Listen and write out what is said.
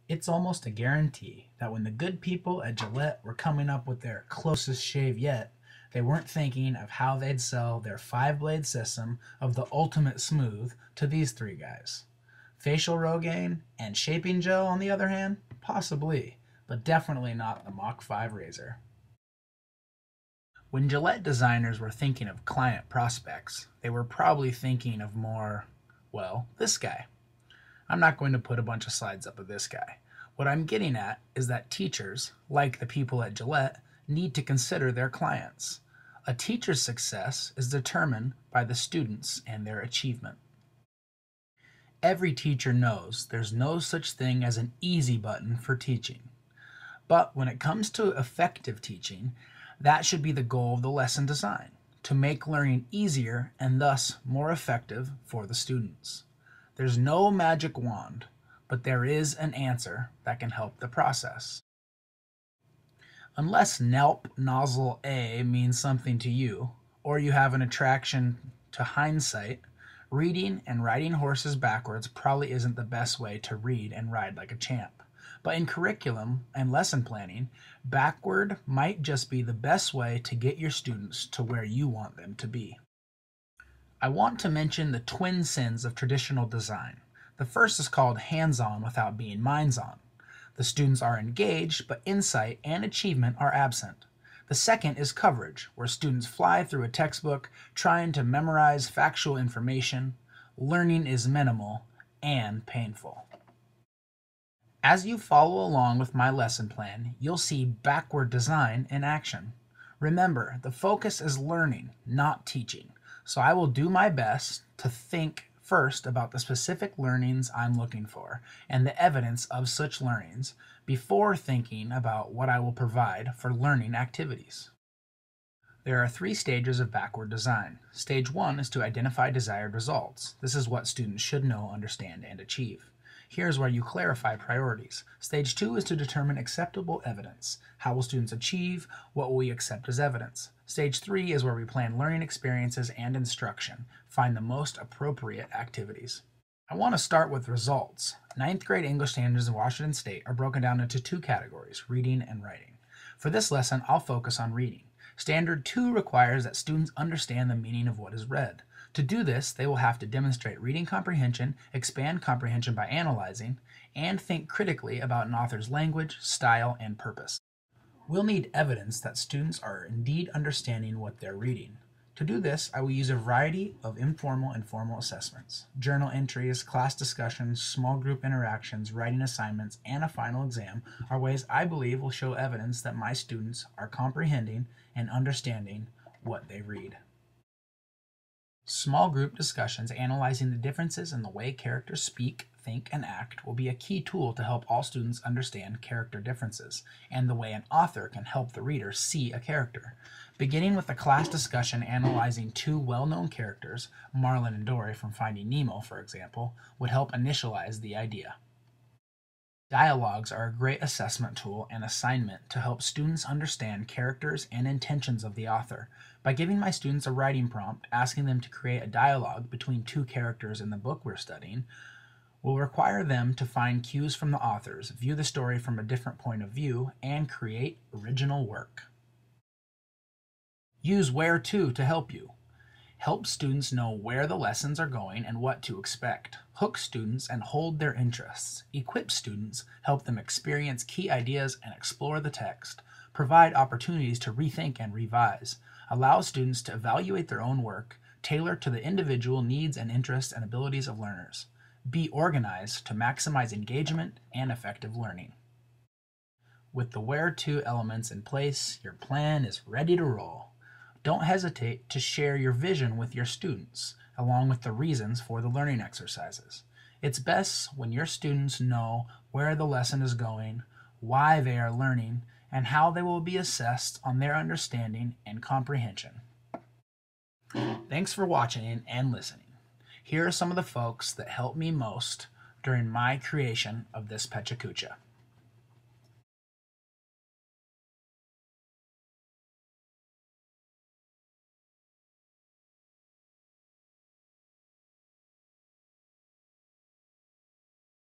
It's almost a guarantee that when the good people at Gillette were coming up with their closest shave yet, they weren't thinking of how they'd sell their 5-blade system of the ultimate smooth to these three guys. Facial Rogaine and shaping gel, on the other hand, possibly, but definitely not the Mach 5 razor. When Gillette designers were thinking of client prospects, they were probably thinking of more, well, this guy. I'm not going to put a bunch of slides up of this guy. What I'm getting at is that teachers, like the people at Gillette, need to consider their clients. A teacher's success is determined by the students and their achievement. Every teacher knows there's no such thing as an easy button for teaching. But when it comes to effective teaching, that should be the goal of the lesson design, to make learning easier and thus more effective for the students. There's no magic wand, but there is an answer that can help the process. Unless NELP nozzle A means something to you, or you have an attraction to hindsight, reading and riding horses backwards probably isn't the best way to read and ride like a champ. But in curriculum and lesson planning, backward might just be the best way to get your students to where you want them to be. I want to mention the twin sins of traditional design. The first is called hands-on without being minds-on. The students are engaged, but insight and achievement are absent. The second is coverage, where students fly through a textbook trying to memorize factual information. Learning is minimal and painful. As you follow along with my lesson plan, you'll see backward design in action. Remember, the focus is learning, not teaching. So I will do my best to think first about the specific learnings I'm looking for and the evidence of such learnings before thinking about what I will provide for learning activities. There are 3 stages of backward design. Stage 1 is to identify desired results. This is what students should know, understand, and achieve. Here's where you clarify priorities. Stage 2 is to determine acceptable evidence. How will students achieve? What will we accept as evidence? Stage 3 is where we plan learning experiences and instruction. Find the most appropriate activities. I want to start with results. 9th grade English standards in Washington State are broken down into 2 categories, reading and writing. For this lesson, I'll focus on reading. Standard 2 requires that students understand the meaning of what is read. To do this, they will have to demonstrate reading comprehension, expand comprehension by analyzing, and think critically about an author's language, style, and purpose. We'll need evidence that students are indeed understanding what they're reading. To do this, I will use a variety of informal and formal assessments. Journal entries, class discussions, small group interactions, writing assignments, and a final exam are ways I believe will show evidence that my students are comprehending and understanding what they read. Small group discussions analyzing the differences in the way characters speak, think, and act will be a key tool to help all students understand character differences and the way an author can help the reader see a character. Beginning with a class discussion analyzing 2 well-known characters, Marlin and Dory from Finding Nemo, for example, would help initialize the idea. Dialogues are a great assessment tool and assignment to help students understand characters and intentions of the author. By giving my students a writing prompt asking them to create a dialogue between 2 characters in the book we're studying, will require them to find cues from the authors, view the story from a different point of view, and create original work. Use where to help you. Help students know where the lessons are going and what to expect. Hook students and hold their interests. Equip students, help them experience key ideas and explore the text. Provide opportunities to rethink and revise. Allow students to evaluate their own work, tailor to the individual needs and interests and abilities of learners. Be organized to maximize engagement and effective learning. With the where-to elements in place, your plan is ready to roll. Don't hesitate to share your vision with your students, along with the reasons for the learning exercises. It's best when your students know where the lesson is going, why they are learning, and how they will be assessed on their understanding and comprehension. Thanks for watching and listening. Here are some of the folks that helped me most during my creation of this Pecha-Kucha.